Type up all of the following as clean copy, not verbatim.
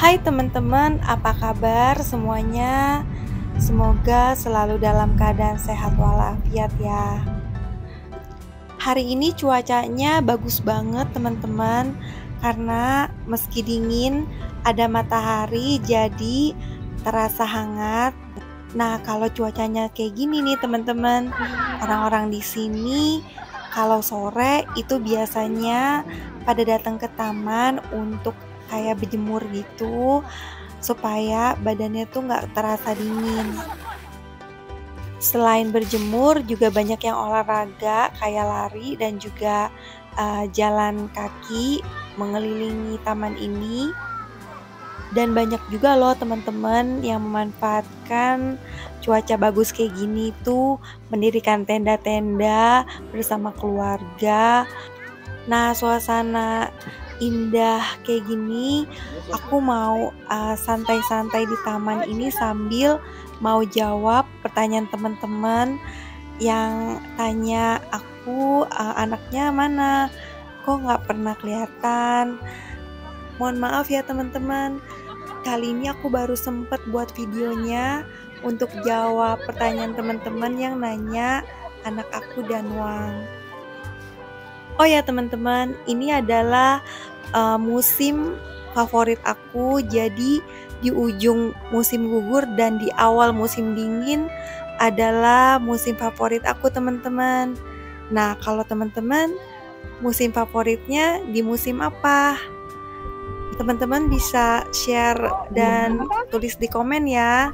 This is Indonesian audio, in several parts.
Hai teman-teman, apa kabar semuanya? Semoga selalu dalam keadaan sehat walafiat ya. Hari ini cuacanya bagus banget teman-teman, karena meski dingin ada matahari jadi terasa hangat. Nah, kalau cuacanya kayak gini nih teman-teman, orang-orang di sini kalau sore itu biasanya pada datang ke taman untuk kayak berjemur gitu, supaya badannya tuh nggak terasa dingin. Selain berjemur juga banyak yang olahraga kayak lari dan juga jalan kaki mengelilingi taman ini. Dan banyak juga loh teman-teman yang memanfaatkan cuaca bagus kayak gini tuh mendirikan tenda-tenda bersama keluarga. Nah, suasana indah kayak gini, aku mau santai-santai di taman ini sambil mau jawab pertanyaan teman-teman yang tanya aku, anaknya mana, kok nggak pernah kelihatan. Mohon maaf ya teman-teman, kali ini aku baru sempet buat videonya untuk jawab pertanyaan teman-teman yang nanya anak aku Danwang. Oh ya teman-teman, ini adalah musim favorit aku. Jadi di ujung musim gugur dan di awal musim dingin adalah musim favorit aku teman-teman. Nah, kalau teman-teman musim favoritnya di musim apa? Teman-teman bisa share dan tulis di komen ya.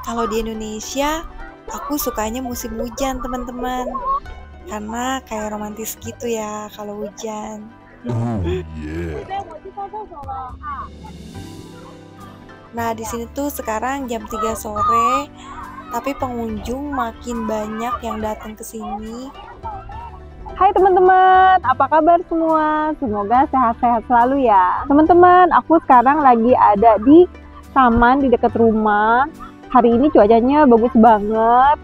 Kalau di Indonesia, aku sukanya musim hujan teman-teman, karena kayak romantis gitu ya kalau hujan. Nah, di sini tuh sekarang jam 3 sore, tapi pengunjung makin banyak yang datang ke sini. Hai teman-teman, apa kabar semua? Semoga sehat-sehat selalu ya. Teman-teman, aku sekarang lagi ada di taman di dekat rumah. Hari ini cuacanya bagus banget.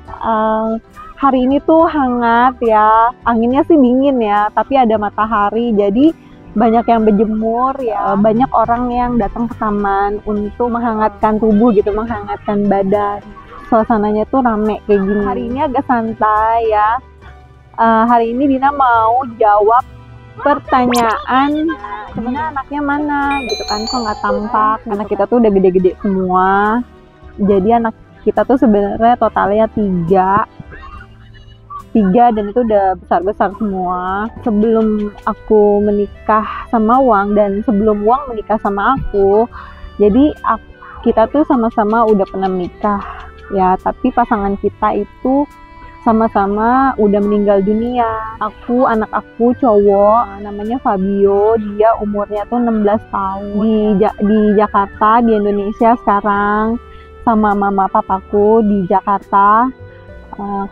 Hari ini tuh hangat ya. Anginnya sih dingin ya, tapi ada matahari. Jadi banyak yang berjemur ya. Banyak orang yang datang ke taman untuk menghangatkan tubuh gitu, menghangatkan badan. Suasananya tuh rame kayak gini. Hari ini agak santai ya. Hari ini Dina mau jawab pertanyaan sebenarnya anaknya mana gitu kan, kok nggak tampak. Anak kita tuh udah gede-gede semua, jadi anak kita tuh sebenarnya totalnya tiga dan itu udah besar-besar semua. Sebelum aku menikah sama Wang dan sebelum Wang menikah sama aku, jadi kita tuh sama-sama udah pernah menikah ya, tapi pasangan kita itu sama-sama udah meninggal dunia. Anak aku cowok, namanya Fabio, dia umurnya tuh 16 tahun. Di Jakarta, di Indonesia sekarang, sama mama papaku di Jakarta.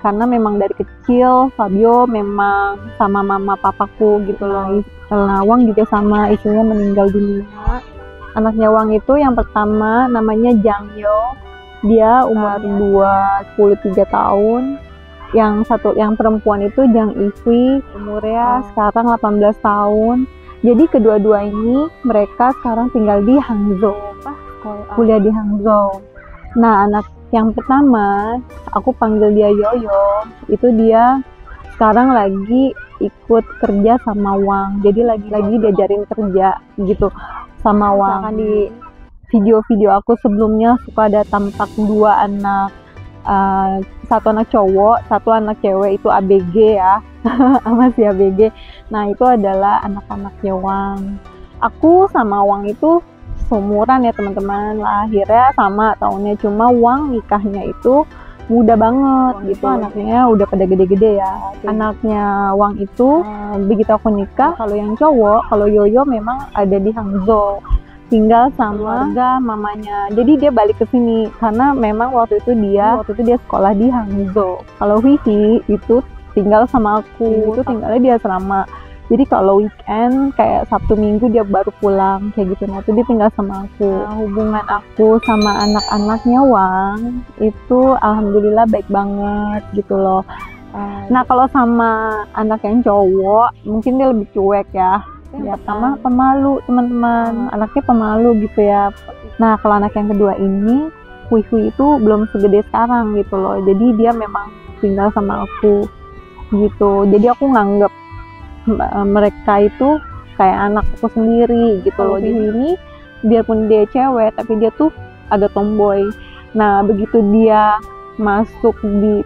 Karena memang dari kecil Fabio memang sama mama papaku gitu loh. Wang juga sama, istrinya meninggal dunia. Anaknya Wang itu yang pertama namanya Jangyo, dia umur 23 tahun. Yang perempuan itu Jang Ivi, umurnya sekarang 18 tahun. Jadi kedua-dua ini mereka sekarang tinggal di Hangzhou, kuliah di Hangzhou. Nah, anak yang pertama aku panggil dia Yoyo, itu dia sekarang lagi ikut kerja sama Wang. Jadi lagi diajarin kerja gitu sama Wang. Misalkan di video-video aku sebelumnya suka ada tampak dua anak, satu anak cowok, satu anak cewek, itu ABG ya. Sama si ABG. Nah, itu adalah anak-anaknya Wang. Aku sama Wang itu seumuran ya teman-teman, lahirnya sama tahunnya, cuma Wang nikahnya itu muda banget gitu. Anaknya udah pada gede-gede ya. Anaknya Wang itu begitu aku nikah, kalau yang cowok, kalau Yoyo memang ada di Hangzhou, tinggal sama keluarga mamanya. Jadi dia balik ke sini karena memang waktu itu dia sekolah di Hangzhou. Kalau Vivi itu tinggal sama aku, itu tinggalnya di asrama. Jadi kalau weekend kayak Sabtu Minggu dia baru pulang kayak gitu. Nah, itu dia tinggal sama aku. Nah, hubungan aku sama anak-anaknya Wang itu alhamdulillah baik banget gitu loh. Nah, kalau sama anak yang cowok mungkin dia lebih cuek ya. Ya, pertama pemalu teman-teman, anaknya pemalu gitu ya. Nah kalau anak yang kedua ini, Hui itu belum segede sekarang gitu loh. Jadi dia memang tinggal sama aku gitu. Jadi aku nganggep mereka itu kayak anak aku sendiri gitu loh. Jadi ini biarpun dia cewek tapi dia tuh agak tomboy. Nah begitu dia masuk di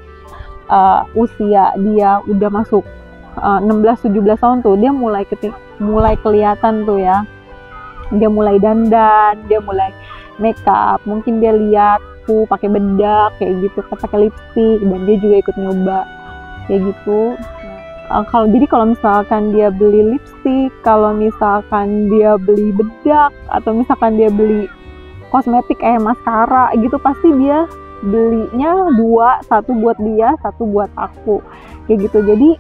usia dia udah masuk 16-17 tahun tuh, dia mulai kelihatan tuh ya, dia mulai dandan, dia mulai make up, mungkin dia lihat aku pakai bedak kayak gitu, pakai lipstick, dan dia juga ikut nyoba kayak gitu. Kalau misalkan dia beli lipstick, kalau misalkan dia beli bedak, atau misalkan dia beli kosmetik maskara gitu, pasti dia belinya dua, satu buat dia, satu buat aku kayak gitu. Jadi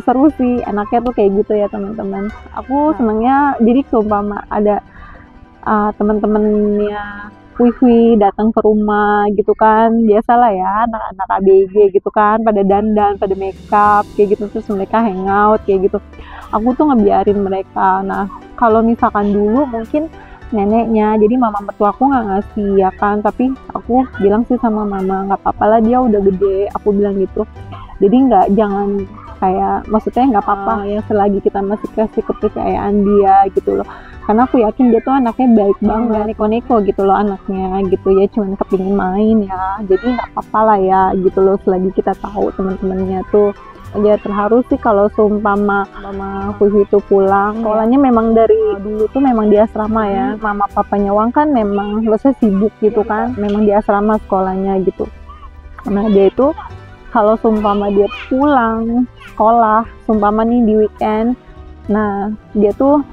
seru sih, enaknya tuh kayak gitu ya teman-teman. Aku senangnya jadi seumpama ada teman-temannya Hui datang ke rumah gitu kan, biasalah ya anak-anak ABG gitu kan, pada dandan, pada makeup kayak gitu, terus mereka hangout kayak gitu. Aku tuh ngebiarin mereka. Nah kalau misalkan dulu mungkin neneknya, jadi mama mertua aku nggak ngasih ya kan, tapi aku bilang sih sama mama, nggak apa-apa lah dia udah gede, aku bilang gitu. Jadi jangan kayak, maksudnya nggak apa-apa ya selagi kita masih kasih kepercayaan dia gitu loh, karena aku yakin dia tuh anaknya baik banget, neko-neko gitu loh anaknya gitu ya, cuman kepingin main ya, jadi nggak apa-apa lah ya gitu loh, selagi kita tahu teman-temannya tuh. Ya terharu sih kalau seumpama mama Hui itu pulang. Sekolahnya memang dari dulu tuh memang di asrama ya. Mama papanya Wang kan memang maksudnya sibuk gitu kan. Memang di asrama sekolahnya gitu. Nah dia itu kalau seumpama dia pulang sekolah, seumpama nih di weekend, nah dia tuh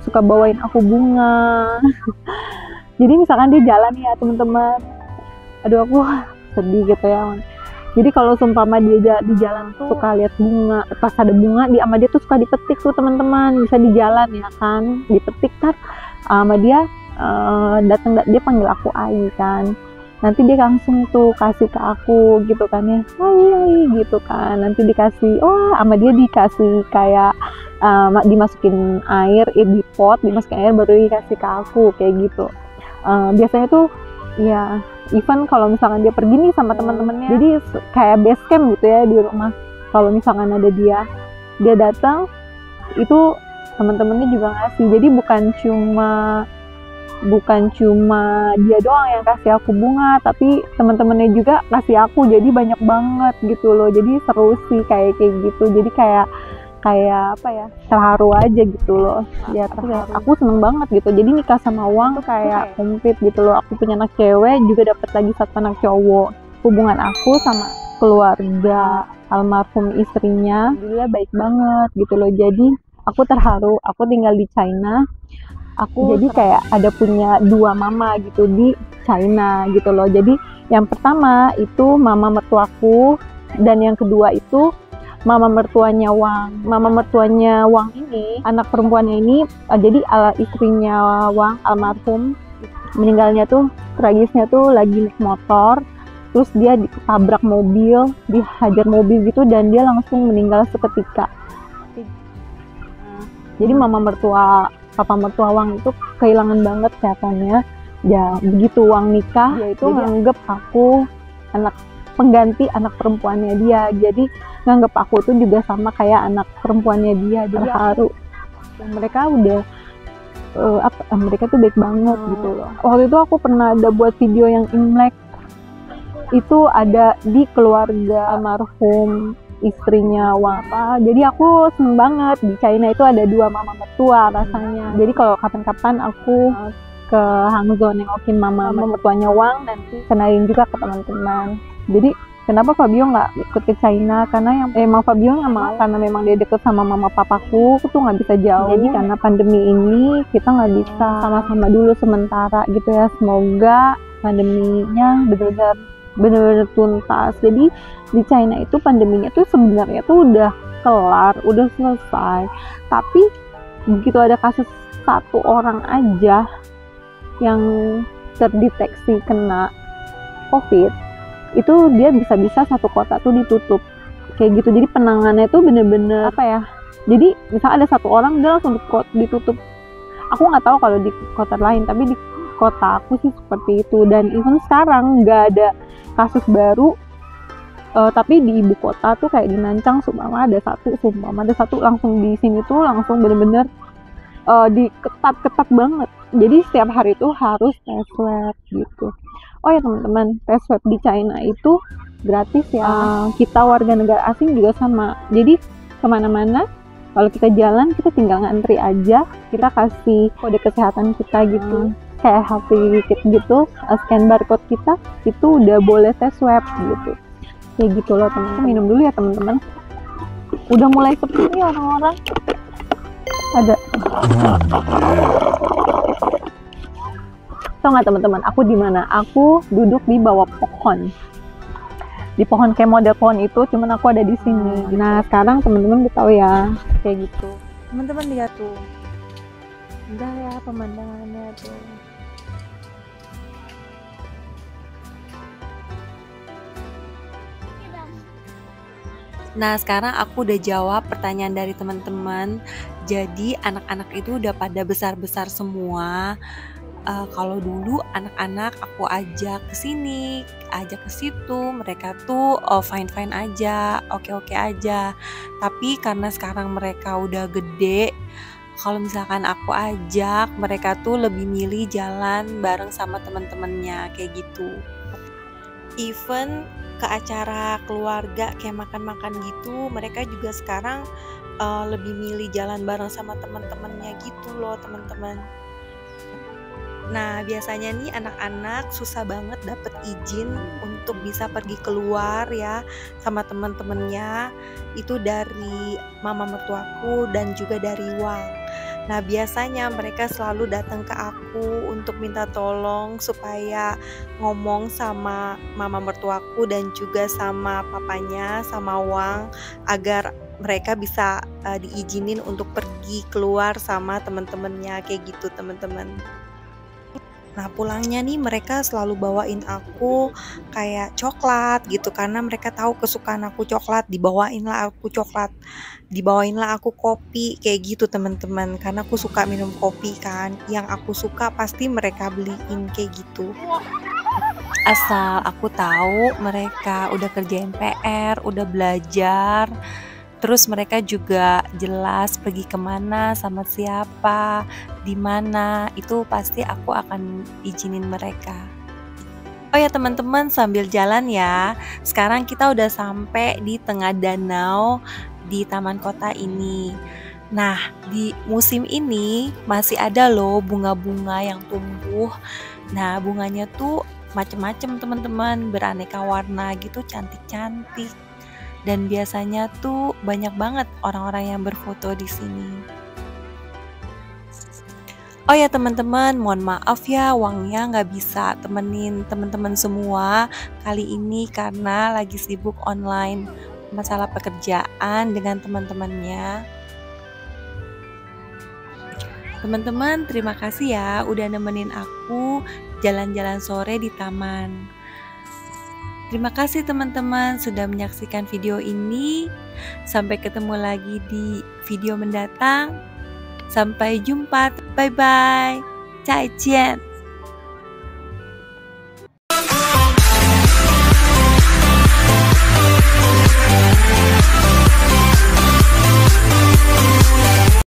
suka bawain aku bunga. Jadi misalkan dia jalan ya teman-teman, aduh aku sedih gitu ya. Jadi kalau seumpama dia di jalan tuh suka lihat bunga, pas ada bunga sama dia tuh suka dipetik tuh teman-teman, bisa di jalan ya kan, dipetik kan sama dia, datang dia panggil aku Ai kan, nanti dia langsung tuh kasih ke aku gitu kan ya, Ai gitu kan, nanti dikasih, sama dia dikasih kayak dimasukin air di pot, dimasukin air baru dikasih ke aku kayak gitu. Biasanya tuh ya even kalau misalkan dia pergi nih sama teman-temannya, jadi kayak base camp gitu ya di rumah. Kalau misalkan ada dia datang, itu teman-temannya juga ngasih. Jadi bukan cuma dia doang yang kasih aku bunga, tapi teman-temannya juga kasih aku. Jadi banyak banget gitu loh. Jadi seru sih kayak gitu. Jadi kayak apa ya, terharu aja gitu loh ya. Aku seneng banget gitu, jadi nikah sama Wang tuh kayak komplit gitu loh. Aku punya anak cewek, juga dapat lagi satu anak cowok. Hubungan aku sama keluarga almarhum istrinya dia baik banget gitu loh. Jadi aku terharu, aku tinggal di China, aku jadi kayak ada punya dua mama gitu di China gitu loh. Jadi yang pertama itu mama mertuaku, dan yang kedua itu mama mertuanya Wang. Mama mertuanya Wang ini, anak perempuannya ini, jadi istrinya Wang almarhum meninggalnya tuh tragisnya tuh lagi naik motor, terus dia ditabrak mobil, dihajar mobil gitu, dan dia langsung meninggal seketika. Jadi papa mertua Wang itu kehilangan banget kelihatannya. Ya begitu Wang nikah, dia itu nganggep aku pengganti anak perempuannya dia, jadi nganggep aku tuh juga sama kayak anak perempuannya dia. Terharu. Mereka udah mereka tuh baik banget gitu loh. Waktu itu aku pernah ada buat video yang Imlek, itu ada di keluarga almarhum istrinya Wang. Jadi aku seneng banget, di China itu ada dua mama mertua rasanya. Jadi kalau kapan-kapan aku ke Hangzhou nengokin mama mertuanya Wang, nanti kenalin juga ke teman-teman. Jadi kenapa Fabio nggak ikut ke China? Karena emang Fabio nggak mau, karena memang dia deket sama mama papaku, aku tuh nggak bisa jauh. Jadi karena pandemi ini kita nggak bisa sama-sama dulu sementara gitu ya. Semoga pandeminya benar-benar tuntas. Jadi di China itu pandeminya tuh sebenarnya tuh udah kelar, udah selesai. Tapi begitu ada kasus satu orang aja yang terdeteksi kena COVID, itu dia bisa-bisa satu kota tuh ditutup kayak gitu. Jadi penanganannya tuh bener-bener Jadi misalnya ada satu orang dia langsung ditutup. Aku nggak tahu kalau di kota lain, tapi di kota aku sih seperti itu. Dan even sekarang nggak ada kasus baru, tapi di ibu kota tuh kayak di Nancang sumpah ada satu langsung di sini tuh langsung bener-bener diketat banget. Jadi setiap hari itu harus tes swab gitu. Oh ya teman-teman, tes swab di China itu gratis ya. Kita warga negara asing juga sama. Jadi kemana-mana kalau kita jalan kita tinggal ngantri aja, kita kasih kode kesehatan kita gitu, kayak healthy ticket gitu, scan barcode kita itu udah boleh tes swab gitu. Kayak gitu loh teman-teman. Minum dulu ya teman-teman. Udah mulai sepi nih orang-orang. Ada. Tahu nggak teman-teman? Aku di mana? Aku duduk di bawah pohon. Di pohon kayak model pohon itu, cuman aku ada di sini. Nah sekarang teman-teman udah tahu ya, kayak gitu. Teman-teman lihat tuh, indah ya pemandangannya tuh. Nah, sekarang aku udah jawab pertanyaan dari teman-teman. Jadi, anak-anak itu udah pada besar-besar semua. Kalau dulu anak-anak aku ajak ke sini, ajak ke situ, mereka tuh fine-fine aja, oke-oke aja. Tapi karena sekarang mereka udah gede, kalau misalkan aku ajak, mereka tuh lebih milih jalan bareng sama teman-temannya kayak gitu. Even ke acara keluarga kayak makan-makan gitu, mereka juga sekarang lebih milih jalan bareng sama teman-temannya gitu loh teman-teman. Nah biasanya nih anak-anak susah banget dapet izin untuk bisa pergi keluar ya sama teman-temannya, itu dari mama mertuaku dan juga dari Wang. Nah biasanya mereka selalu datang ke aku untuk minta tolong supaya ngomong sama mama mertuaku dan juga sama papanya, sama Wang, agar mereka bisa diizinin untuk pergi keluar sama teman-temannya kayak gitu teman-teman. Nah pulangnya nih mereka selalu bawain aku kayak coklat gitu, karena mereka tahu kesukaan aku coklat, dibawainlah aku kopi kayak gitu teman-teman, karena aku suka minum kopi kan, yang aku suka pasti mereka beliin kayak gitu. Asal aku tahu mereka udah kerjain PR, udah belajar, terus mereka juga jelas pergi kemana, sama siapa, di mana, itu pasti aku akan izinin mereka. Oh ya teman-teman, sambil jalan ya, sekarang kita udah sampai di tengah danau di taman kota ini. Nah di musim ini masih ada loh bunga-bunga yang tumbuh. Nah bunganya tuh macem-macem teman-teman, beraneka warna gitu, cantik-cantik. Dan biasanya tuh banyak banget orang-orang yang berfoto di sini. Oh ya teman-teman, mohon maaf ya Wangnya nggak bisa temenin teman-teman semua kali ini karena lagi sibuk online masalah pekerjaan dengan teman-temannya. Teman-teman, terima kasih ya udah nemenin aku jalan-jalan sore di taman. Terima kasih teman-teman sudah menyaksikan video ini. Sampai ketemu lagi di video mendatang. Sampai jumpa. Bye bye. 再见.